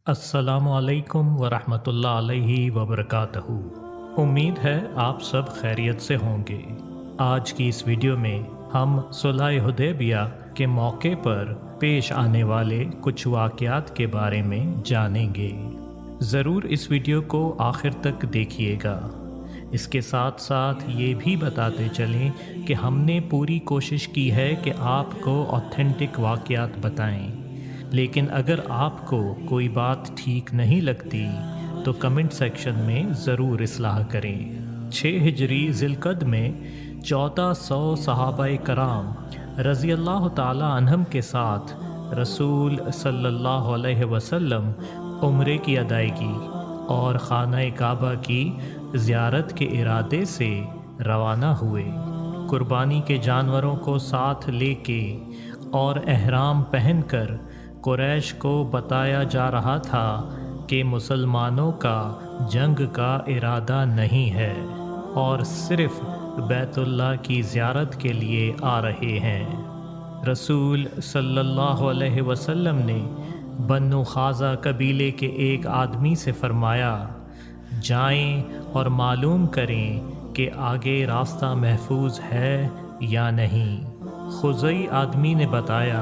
अस्सलामु अलैकुम वरहमतुल्लाह अलैहि वबरकातहू। उम्मीद है आप सब खैरियत से होंगे। आज की इस वीडियो में हम सुलह हुदैबिया के मौके पर पेश आने वाले कुछ वाक़यात के बारे में जानेंगे। ज़रूर इस वीडियो को आखिर तक देखिएगा। इसके साथ साथ ये भी बताते चलें कि हमने पूरी कोशिश की है कि आपको ऑथेंटिक वाक़यात बताएं, लेकिन अगर आपको कोई बात ठीक नहीं लगती तो कमेंट सेक्शन में ज़रूर इस्लाह करें। 6 हिजरी ज़िलक़द में 1400 सहाबाए कराम रज़ी अल्लाह ताला अन्हम के साथ रसूल सल्लल्लाहु अलैहि वसल्लम उम्रे की अदायगी और खाना काबा की ज़ियारत के इरादे से रवाना हुए। कुर्बानी के जानवरों को साथ लेके और एहराम पहनकर कुरैश को बताया जा रहा था कि मुसलमानों का जंग का इरादा नहीं है और सिर्फ़ बैतुल्लाह की ज़ियारत के लिए आ रहे हैं। रसूल सल्लल्लाहु अलैहि वसल्लम ने बन्नु खाज़ा कबीले के एक आदमी से फरमाया, जाएं और मालूम करें कि आगे रास्ता महफूज है या नहीं। खुज़ई आदमी ने बताया,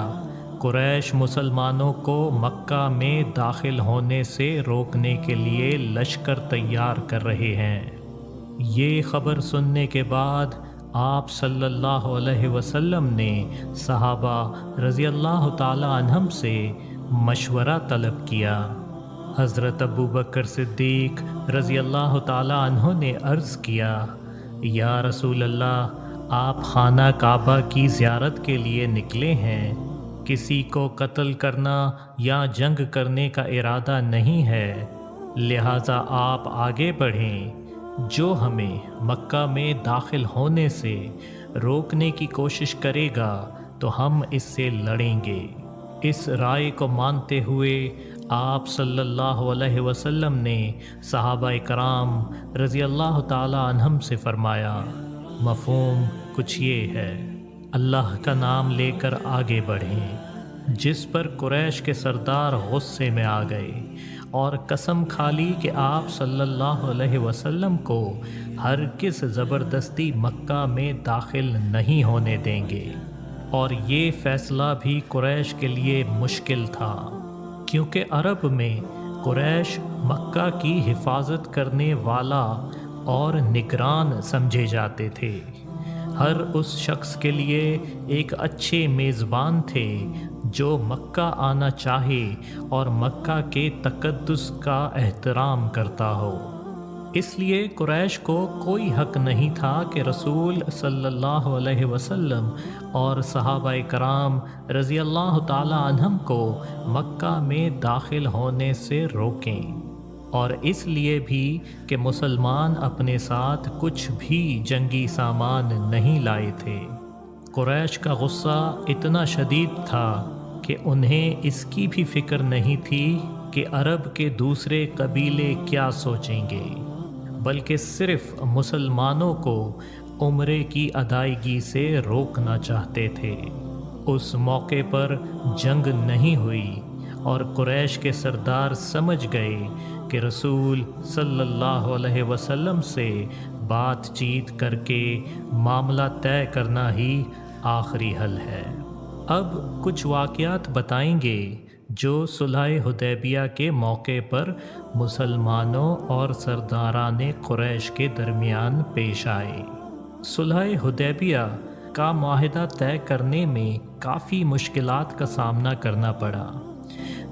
कुरैश मुसलमानों को मक्का में दाखिल होने से रोकने के लिए लश्कर तैयार कर रहे हैं। ये ख़बर सुनने के बाद आप सल्लल्लाहु अलैहि वसल्लम ने सहाबा रज़ी अल्लाह ताला अन्हम से मशवरा तलब किया। हज़रत अबू बकर सिद्दीक़ रज़ी अल्लाह ताला अन्हु ने अर्ज़ किया, या रसूल अल्लाह, आप खाना काबा की ज़ियारत के लिए निकले हैं, किसी को कत्ल करना या जंग करने का इरादा नहीं है, लिहाजा आप आगे बढ़ें। जो हमें मक्का में दाखिल होने से रोकने की कोशिश करेगा तो हम इससे लड़ेंगे। इस राय को मानते हुए आप सल्लल्लाहु अलैहि वसल्लम ने सहाबाए कराम रज़ी अल्लाह ताला अन्हम से फरमाया, मफ़हूम कुछ ये है, अल्लाह का नाम लेकर आगे बढ़ें। जिस पर कुरैश के सरदार गुस्से में आ गए और कसम खा ली कि आप सल्लल्लाहु अलैहि वसल्लम को हरगिज़ ज़बरदस्ती मक्का में दाखिल नहीं होने देंगे। और ये फ़ैसला भी कुरैश के लिए मुश्किल था, क्योंकि अरब में कुरैश मक्का की हिफाजत करने वाला और निगरान समझे जाते थे। हर उस शख्स के लिए एक अच्छे मेज़बान थे जो मक्का आना चाहे और मक्का के तक़द्दुस का एहतराम करता हो। इसलिए कुरैश को कोई हक़ नहीं था कि रसूल सल्लल्लाहु अलैहि वसल्लम और सहाबाए कराम रज़ी अल्लाह ताला अन्हम को मक्का में दाखिल होने से रोकें, और इसलिए भी कि मुसलमान अपने साथ कुछ भी जंगी सामान नहीं लाए थे। कुरैश का गुस्सा इतना शदीद था कि उन्हें इसकी भी फ़िक्र नहीं थी कि अरब के दूसरे कबीले क्या सोचेंगे, बल्कि सिर्फ़ मुसलमानों को उम्रे की अदायगी से रोकना चाहते थे। उस मौके पर जंग नहीं हुई और कुरैश के सरदार समझ गए कि रसूल सल्लल्लाहु अलैहि वसल्लम से बातचीत करके मामला तय करना ही आखिरी हल है। अब कुछ वाक़यात बताएंगे जो सुलह हुदैबिया के मौके पर मुसलमानों और सरदाराने कुरैश के दरमियान पेश आए। सुलह हुदैबिया का माहिदा तय करने में काफ़ी मुश्किलात का सामना करना पड़ा।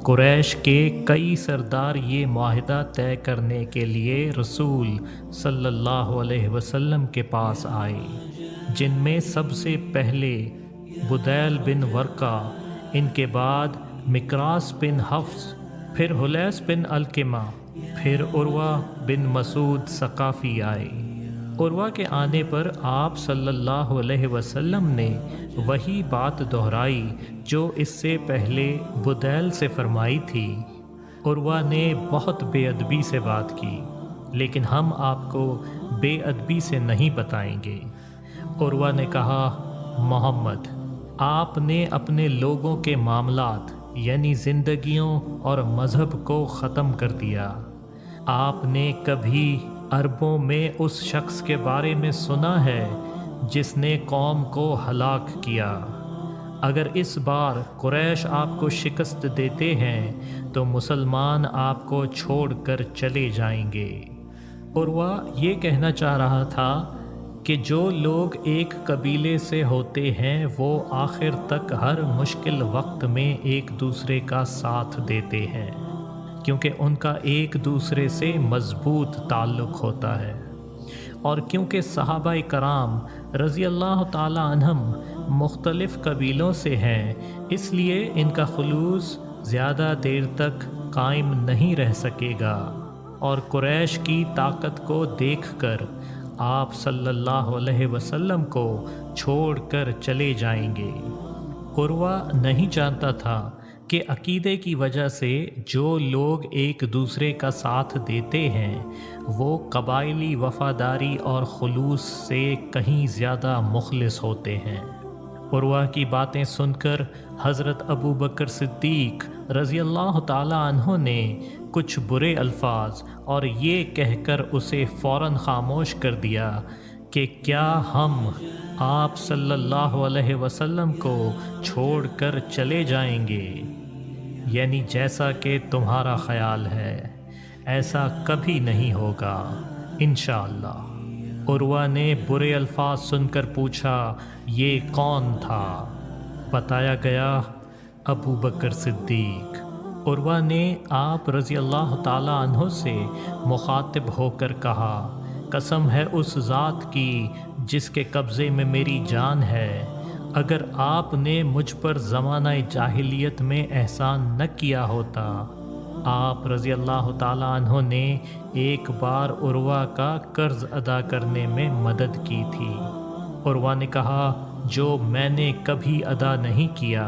कुरैश के कई सरदार ये माहिदा तय करने के लिए रसूल सल्लल्लाहु अलैहि वसल्लम के पास आए, जिनमें सबसे पहले बुदैल बिन वर्का, इनके बाद मिक्रास बिन हफ्स, फिर हुलैस बिन अलकिमा, फिर उर्वा बिन मसूद सकाफ़ी आए। उर्वा के आने पर आप सल्लल्लाहु अलैहि वसल्लम ने वही बात दोहराई जो इससे पहले बुदैल से फरमाई थी। उर्वा ने बहुत बेअदबी से बात की, लेकिन हम आपको बेअदबी से नहीं बताएंगे। उर्वा ने कहा, मोहम्मद, आपने अपने लोगों के मामलात یعنی زندگیوں اور مذہب کو ختم کر دیا۔ آپ نے کبھی عربوں میں اس شخص کے بارے میں سنا ہے جس نے قوم کو ہلاک کیا؟ اگر اس بار قریش آپ کو شکست دیتے ہیں تو مسلمان آپ کو چھوڑ کر چلے جائیں گے۔ عروہ یہ کہنا چاہ رہا تھا کہ جو لوگ ایک قبیلے سے ہوتے ہیں وہ آخر تک ہر مشکل وقت میں ایک دوسرے کا ساتھ دیتے ہیں، کیونکہ ان کا ایک دوسرے سے مضبوط تعلق ہوتا ہے، اور کیونکہ صحابہ کرام رضی اللہ تعالی عنہم مختلف قبیلوں سے ہیں، اس لیے ان کا خلوص زیادہ دیر تک قائم نہیں رہ سکے گا، اور قریش کی طاقت کو دیکھ کر آپ صلی اللہ علیہ وسلم کو چھوڑ کر چلے جائیں گے۔ عروہ نہیں جانتا تھا کہ عقیدے کی وجہ سے جو لوگ ایک دوسرے کا ساتھ دیتے ہیں وہ قبائلی وفاداری اور خلوص سے کہیں زیادہ مخلص ہوتے ہیں۔ عروہ کی باتیں سن کر حضرت ابو بکر صدیق رضی اللہ تعالی عنہ نے کچھ برے الفاظ اور یہ کہہ کر اسے فوراً خاموش کر دیا کہ کیا ہم آپ صلی اللہ علیہ وسلم کو چھوڑ کر چلے جائیں گے؟ یعنی جیسا کہ تمہارا خیال ہے ایسا کبھی نہیں ہوگا انشاءاللہ۔ عروہ نے برے الفاظ سن کر پوچھا یہ کون تھا؟ بتایا گیا ابو بکر صدیق۔ عروہ نے آپ رضی اللہ تعالی عنہ سے مخاطب ہو کر کہا قسم ہے اس ذات کی جس کے قبضے میں میری جان ہے، اگر آپ نے مجھ پر زمانہ جاہلیت میں احسان نہ کیا ہوتا۔ آپ رضی اللہ تعالی عنہ نے ایک بار عروہ کا قرض ادا کرنے میں مدد کی تھی۔ عروہ نے کہا جو میں نے کبھی ادا نہیں کیا،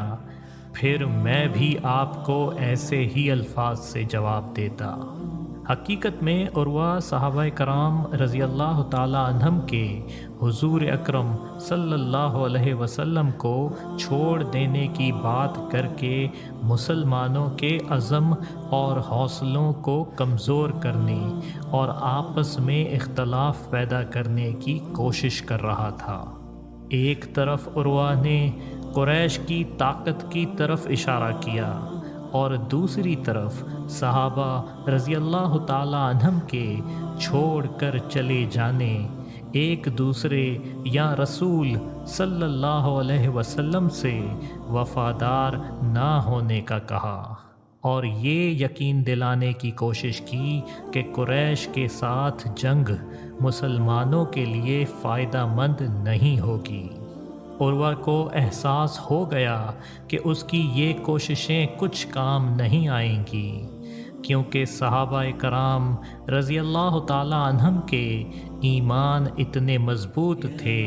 پھر میں بھی آپ کو ایسے ہی الفاظ سے جواب دیتا۔ حقیقت میں عروہ صحابہ کرام رضی اللہ تعالی عنہم کے حضور اکرم صلی اللہ علیہ وسلم کو چھوڑ دینے کی بات کر کے مسلمانوں کے عزم اور حوصلوں کو کمزور کرنے اور آپس میں اختلاف پیدا کرنے کی کوشش کر رہا تھا۔ ایک طرف عروہ نے قریش کی طاقت کی طرف اشارہ کیا اور دوسری طرف صحابہ رضی اللہ تعالی عنہم کے چھوڑ کر چلے جانے، ایک دوسرے یا رسول صلی اللہ علیہ وسلم سے وفادار نہ ہونے کا کہا، اور یہ یقین دلانے کی کوشش کی کہ قریش کے ساتھ جنگ مسلمانوں کے لیے فائدہ مند نہیں ہوگی۔ عروہ کو احساس ہو گیا کہ اس کی یہ کوششیں کچھ کام نہیں آئیں گی، کیونکہ صحابہ کرام رضی اللہ تعالی عنہم کے ایمان اتنے مضبوط تھے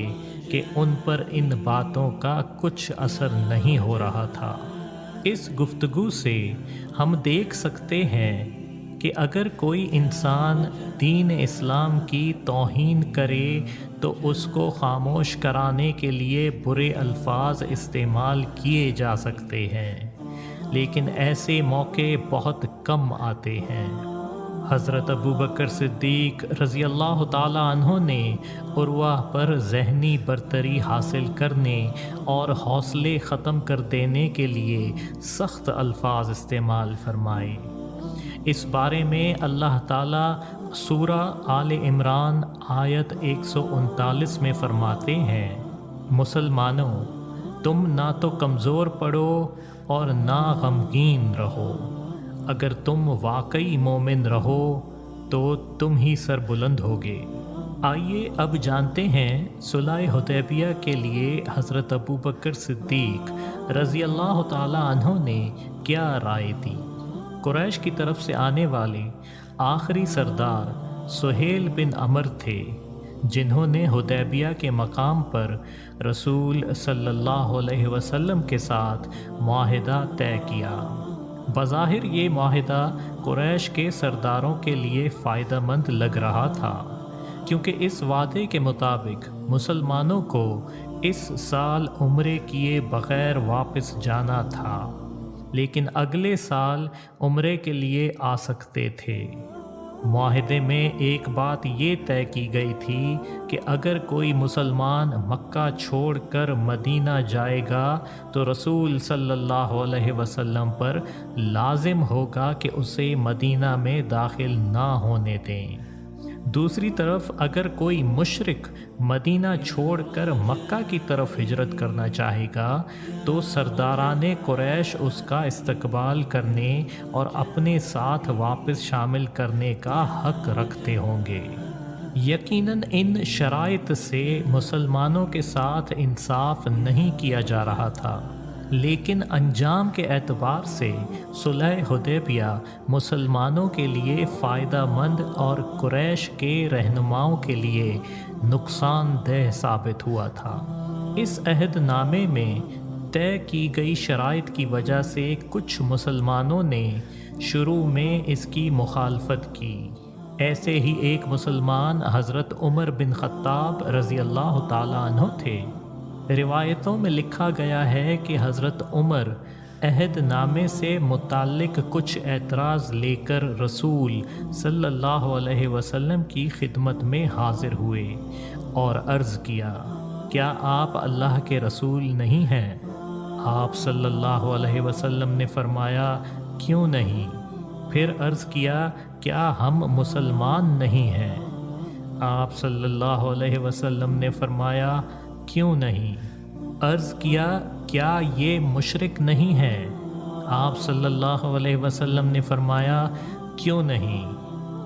کہ ان پر ان باتوں کا کچھ اثر نہیں ہو رہا تھا۔ اس گفتگو سے ہم دیکھ سکتے ہیں کہ اگر کوئی انسان دین اسلام کی توہین کرے تو اس کو خاموش کرانے کے لیے برے الفاظ استعمال کیے جا سکتے ہیں، لیکن ایسے موقع بہت کم آتے ہیں۔ حضرت ابو بکر صدیق رضی اللہ تعالی عنہ نے عروہ پر ذہنی برتری حاصل کرنے اور حوصلے ختم کر دینے کے لیے سخت الفاظ استعمال فرمائے۔ اس بارے میں اللہ تعالیٰ سورہ آل عمران آیت 139 میں فرماتے ہیں مسلمانوں تم نہ تو کمزور پڑو اور نہ غمگین رہو، اگر تم واقعی مومن رہو تو تم ہی سر بلند ہوگے۔ آئیے اب جانتے ہیں صلح حدیبیہ کے لیے حضرت ابو بکر صدیق رضی اللہ تعالی عنہ نے کیا رائے دی۔ قریش کی طرف سے آنے والے آخری سردار سہیل بن عمر تھے، جنہوں نے حدیبیہ کے مقام پر رسول صلی اللہ علیہ وسلم کے ساتھ معاہدہ طے کیا۔ بظاہر یہ معاہدہ قریش کے سرداروں کے لیے فائدہ مند لگ رہا تھا، کیونکہ اس وعدے کے مطابق مسلمانوں کو اس سال عمرے کیے بغیر واپس جانا تھا۔ لیکن اگلے سال عمرے کے لیے آ سکتے تھے۔ معاہدے میں ایک بات یہ طے کی گئی تھی کہ اگر کوئی مسلمان مکہ چھوڑ کر مدینہ جائے گا تو رسول صلی اللہ علیہ وسلم پر لازم ہوگا کہ اسے مدینہ میں داخل نہ ہونے دیں۔ دوسری طرف اگر کوئی مشرک مدینہ چھوڑ کر مکہ کی طرف ہجرت کرنا چاہے گا تو سرداران قریش اس کا استقبال کرنے اور اپنے ساتھ واپس شامل کرنے کا حق رکھتے ہوں گے۔ یقیناً ان شرائط سے مسلمانوں کے ساتھ انصاف نہیں کیا جا رہا تھا، لیکن انجام کے اعتبار سے صلح حدیبیہ مسلمانوں کے لیے فائدہ مند اور قریش کے رہنماؤں کے لیے نقصان دہ ثابت ہوا تھا۔ اس عہد نامے میں طے کی گئی شرائط کی وجہ سے کچھ مسلمانوں نے شروع میں اس کی مخالفت کی۔ ایسے ہی ایک مسلمان حضرت عمر بن خطاب رضی اللہ تعالیٰ عنہ تھے۔ روایتوں میں لکھا گیا ہے کہ حضرت عمر عہد نامے سے متعلق کچھ اعتراض لے کر رسول صلی اللہ علیہ وسلم کی خدمت میں حاضر ہوئے اور عرض کیا، کیا آپ اللہ کے رسول نہیں ہیں؟ آپ صلی اللہ علیہ وسلم نے فرمایا، کیوں نہیں؟ پھر عرض کیا، کیا ہم مسلمان نہیں ہیں؟ آپ صلی اللہ علیہ وسلم نے فرمایا، کیوں نہیں؟ عرض کیا، کیا یہ مشرک نہیں ہے؟ آپ صلی اللہ علیہ وسلم نے فرمایا، کیوں نہیں؟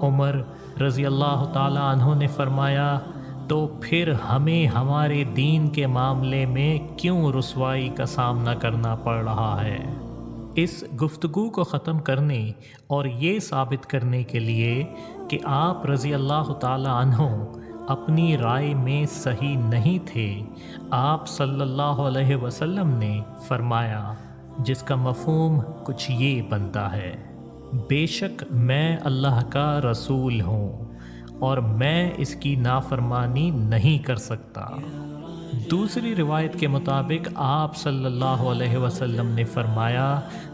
عمر رضی اللہ تعالیٰ عنہ نے فرمایا، تو پھر ہمیں ہمارے دین کے معاملے میں کیوں رسوائی کا سامنا کرنا پڑ رہا ہے؟ اس گفتگو کو ختم کرنے اور یہ ثابت کرنے کے لیے کہ آپ رضی اللہ تعالیٰ عنہ اپنی رائے میں صحیح نہیں تھے، آپ صلی اللہ علیہ وسلم نے فرمایا، جس کا مفہوم کچھ یہ بنتا ہے، بے شک میں اللہ کا رسول ہوں اور میں اس کی نافرمانی نہیں کر سکتا۔ دوسری روایت کے مطابق آپ صلی اللہ علیہ وسلم نے فرمایا،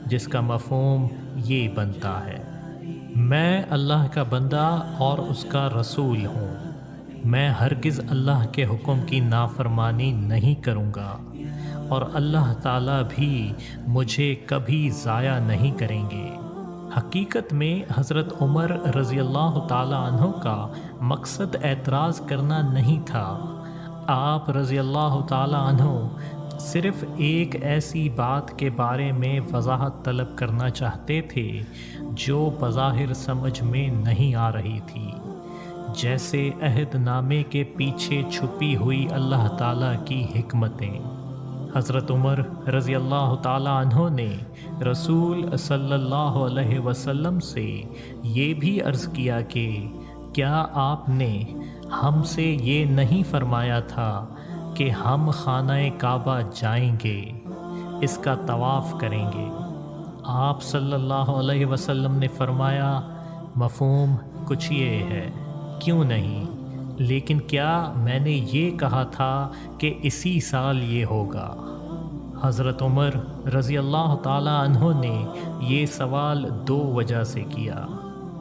جس کا مفہوم یہ بنتا ہے، میں اللہ کا بندہ اور اس کا رسول ہوں، میں ہرگز اللہ کے حکم کی نافرمانی نہیں کروں گا اور اللہ تعالیٰ بھی مجھے کبھی ضائع نہیں کریں گے۔ حقیقت میں حضرت عمر رضی اللہ تعالیٰ عنہ کا مقصد اعتراض کرنا نہیں تھا۔ آپ رضی اللہ تعالیٰ عنہ صرف ایک ایسی بات کے بارے میں وضاحت طلب کرنا چاہتے تھے جو بظاہر سمجھ میں نہیں آ رہی تھی، جیسے عہد نامے کے پیچھے چھپی ہوئی اللہ تعالیٰ کی حکمتیں۔ حضرت عمر رضی اللہ تعالیٰ عنہ نے رسول صلی اللہ علیہ وسلم سے یہ بھی عرض کیا کہ کیا آپ نے ہم سے یہ نہیں فرمایا تھا کہ ہم خانہ کعبہ جائیں گے، اس کا طواف کریں گے؟ آپ صلی اللہ علیہ وسلم نے فرمایا، مفہوم کچھ یہ ہے، کیوں نہیں؟ لیکن کیا میں نے یہ کہا تھا کہ اسی سال یہ ہوگا؟ حضرت عمر رضی اللہ تعالیٰ عنہ نے یہ سوال دو وجہ سے کیا۔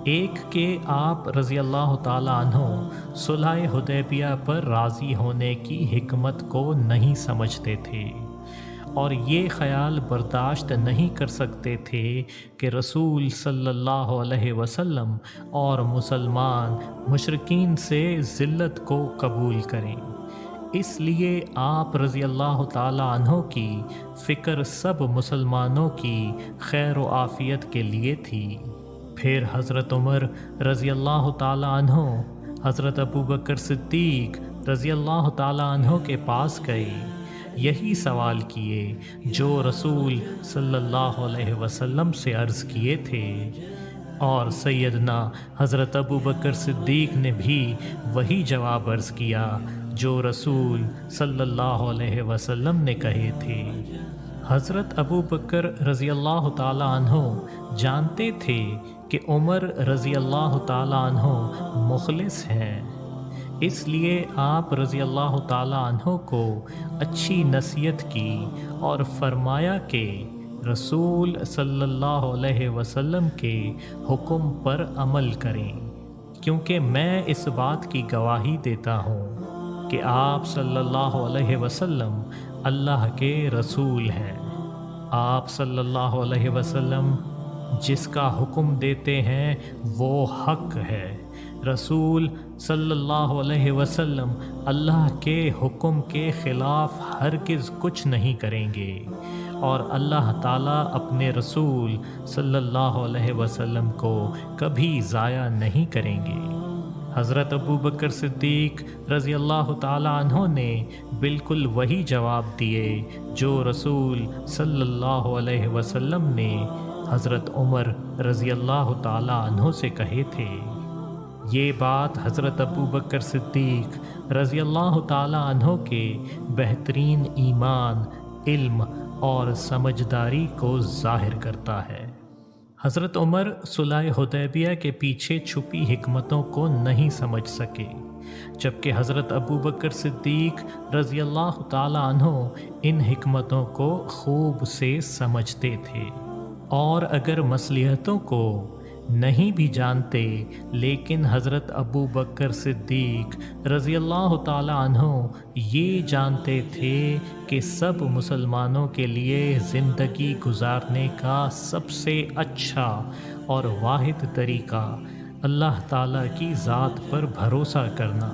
ایک کہ آپ رضی اللہ تعالیٰ عنہ صلح حدیبیہ پر راضی ہونے کی حکمت کو نہیں سمجھتے تھے اور یہ خیال برداشت نہیں کر سکتے تھے کہ رسول صلی اللہ علیہ وسلم اور مسلمان مشرکین سے ذلت کو قبول کریں، اس لیے آپ رضی اللہ تعالیٰ عنہ کی فکر سب مسلمانوں کی خیر و عافیت کے لیے تھی۔ پھر حضرت عمر رضی اللہ تعالیٰ عنہ حضرت ابوبکر صدیق رضی اللہ تعالیٰ عنہ کے پاس گئے، یہی سوال کیے جو رسول صلی اللہ علیہ وسلم سے عرض کیے تھے، اور سیدنا حضرت ابوبکر صدیق نے بھی وہی جواب عرض کیا جو رسول صلی اللہ علیہ وسلم نے کہے تھے۔ حضرت ابوبکر رضی اللہ تعالیٰ عنہ جانتے تھے کہ عمر رضی اللہ تعالیٰ عنہ مخلص ہیں، اس لیے آپ رضی اللہ تعالیٰ عنہ کو اچھی نصیحت کی اور فرمایا کہ रसूल सल्लल्लाहु अलैहि वसल्लम के हुक्म पर अमल करें, क्योंकि मैं इस बात की गवाही देता हूँ कि आप सल्लल्लाहु अलैहि वसल्लम अल्लाह के रसूल हैं। आप सल्लल्लाहु अलैहि वसल्लम जिसका हुक्म देते हैं वो हक है। रसूल सल्लल्लाहु अलैहि वसल्लम अल्लाह के हुक्म के ख़िलाफ़ हरगिज़ कुछ नहीं करेंगे और अल्लाह ताला अपने रसूल सल्लल्लाहु अलैहि वसल्लम को कभी ज़ाया नहीं करेंगे। हज़रत अबू बकर सिद्दीक़ रज़ी अल्लाह ताला अन्हो ने बिल्कुल वही जवाब दिए जो रसूल सल्लल्लाहु अलैहि वसल्लम ने हज़रत उमर रज़ी अल्लाह ताला अन्हो से कहे थे। ये बात हज़रत अबू बकर सिद्दीक़ रज़ी अल्लाह ताला अन्हो के बेहतरीन ईमान, इल्म और समझदारी को ज़ाहिर करता है। हज़रत उमर सुलह हुदैबिया के पीछे छुपी हिकमतों को नहीं समझ सके, जबकि हज़रत अबू बकर सिद्दीक़ रज़ी अल्लाह ताला अन्हो इन हिकमतों को खूब से समझते थे और अगर मसलिहतों को नहीं भी जानते, लेकिन हज़रत अबू बकर सिद्दीक़ रज़ी अल्लाह ताला अन्हो ये जानते थे कि सब मुसलमानों के लिए ज़िंदगी गुजारने का सबसे अच्छा और वाहिद तरीक़ा अल्लाह ताला की ज़ात पर भरोसा करना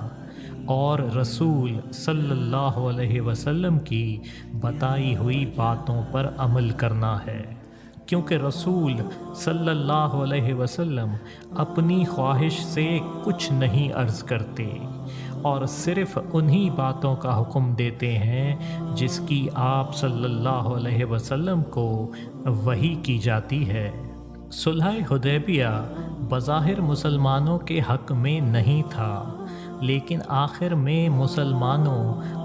और रसूल सल्लल्लाहु अलैहि वसल्लम की बताई हुई बातों पर अमल करना है, क्योंकि रसूल सल्लल्लाहु अलैहि वसल्लम अपनी ख्वाहिश से कुछ नहीं अर्ज़ करते और सिर्फ़ उन्हीं बातों का हुक्म देते हैं जिसकी आप सल्लल्लाहु अलैहि वसल्लम को वही की जाती है। सुलह हुदैबिया बज़ाहिर मुसलमानों के हक़ में नहीं था, लेकिन आखिर में मुसलमानों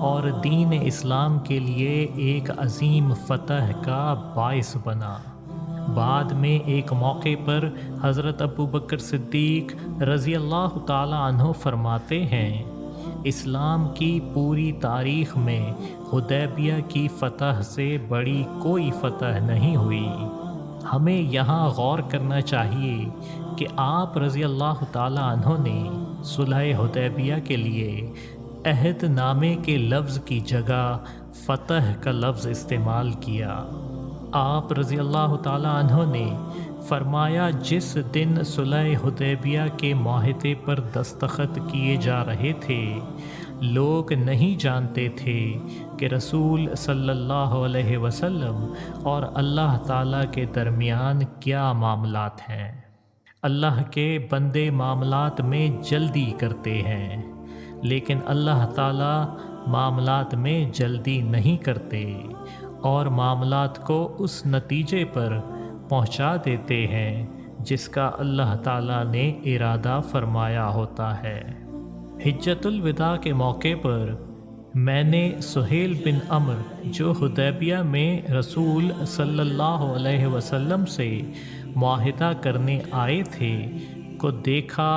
और दीन इस्लाम के लिए एक अज़ीम फ़तह का बाइस बना। बाद में एक मौके पर हज़रत अबू बकर सिद्दीक़ रज़ी अल्लाह ताला अन्हो फरमाते हैं, इस्लाम की पूरी तारीख़ में हुदैबिया की फ़तह से बड़ी कोई फ़तह नहीं हुई। हमें यहाँ गौर करना चाहिए कि आप रज़ी अल्लाह ताला अन्हो ने सुलह हुदैबिया के लिए अहद नामे के लफ्ज़ की जगह फ़तह का लफ्ज़ इस्तेमाल किया। आप रज़ी अल्लाह ताला अन्हो ने फरमाया, जिस दिन सुलह हुदैबिया के माहिदे पर दस्तखत किए जा रहे थे, लोग नहीं जानते थे कि रसूल सल्लल्लाहु अलैहि वसल्लम और अल्लाह ताला के दरमियान क्या मामलात हैं। अल्लाह के बंदे मामलात में जल्दी करते हैं, लेकिन अल्लाह ताला मामलात में जल्दी नहीं करते और मामलात को उस नतीजे पर पहुंचा देते हैं जिसका अल्लाह ताला ने इरादा फरमाया होता है। हिज्जतुल विदा के मौके पर मैंने सुहेल बिन अम्र जो हुदैबिया में रसूल सल्लल्लाहु अलैहि वसल्लम से मुआहिदा करने आए थे को देखा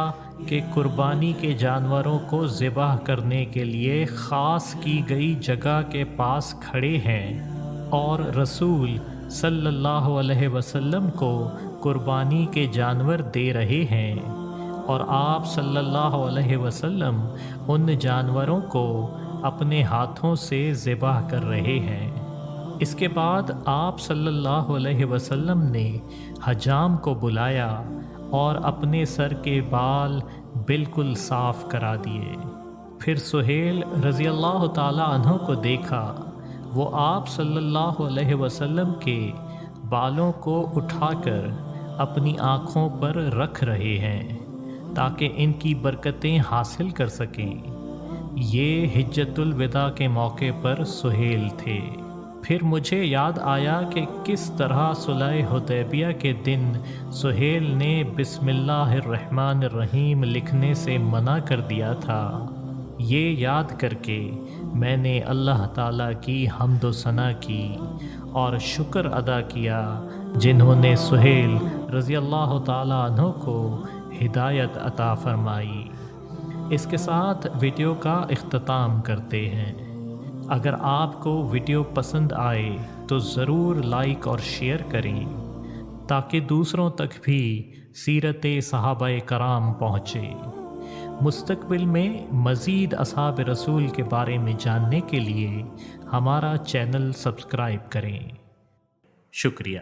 कि कुर्बानी के जानवरों को ज़िबाह करने के लिए ख़ास की गई जगह के पास खड़े हैं और रसूल सल्लल्लाहु अलैहि वसल्लम को कुर्बानी के जानवर दे रहे हैं और आप सल्लल्लाहु अलैहि वसल्लम उन जानवरों को अपने हाथों से ज़िबाह कर रहे हैं। इसके बाद आप सल्लल्लाहु अलैहि वसल्लम ने हजाम को बुलाया और अपने सर के बाल बिल्कुल साफ़ करा दिए। फिर सुहेल रज़ी अल्लाह ताला अन्हो को देखा, वो आप सल्लल्लाहु अलैहि वसल्लम के बालों को उठाकर अपनी आँखों पर रख रहे हैं ताकि इनकी बरकतें हासिल कर सकें। ये हिज्जतुल विदा के मौके पर सुहेल थे। फिर मुझे याद आया कि किस तरह सुलह हुदैबिया के दिन सुहेल ने बिस्मिल्लाहिर्रहमानिर्रहीम लिखने से मना कर दिया था। ये याद करके मैंने अल्लाह ताला की हम्द व सना की और शुक्र अदा किया जिन्होंने सुहेल रज़ी अल्लाह ताला अन्हो को हिदायत अता फरमाई। इसके साथ वीडियो का इख्तिताम करते हैं। اگر آپ کو ویڈیو پسند آئے تو ضرور لائک اور شیئر کریں تاکہ دوسروں تک بھی سیرت صحابہ کرام پہنچے۔ مستقبل میں مزید اصحاب رسول کے بارے میں جاننے کے لیے ہمارا چینل سبسکرائب کریں۔ شکریہ۔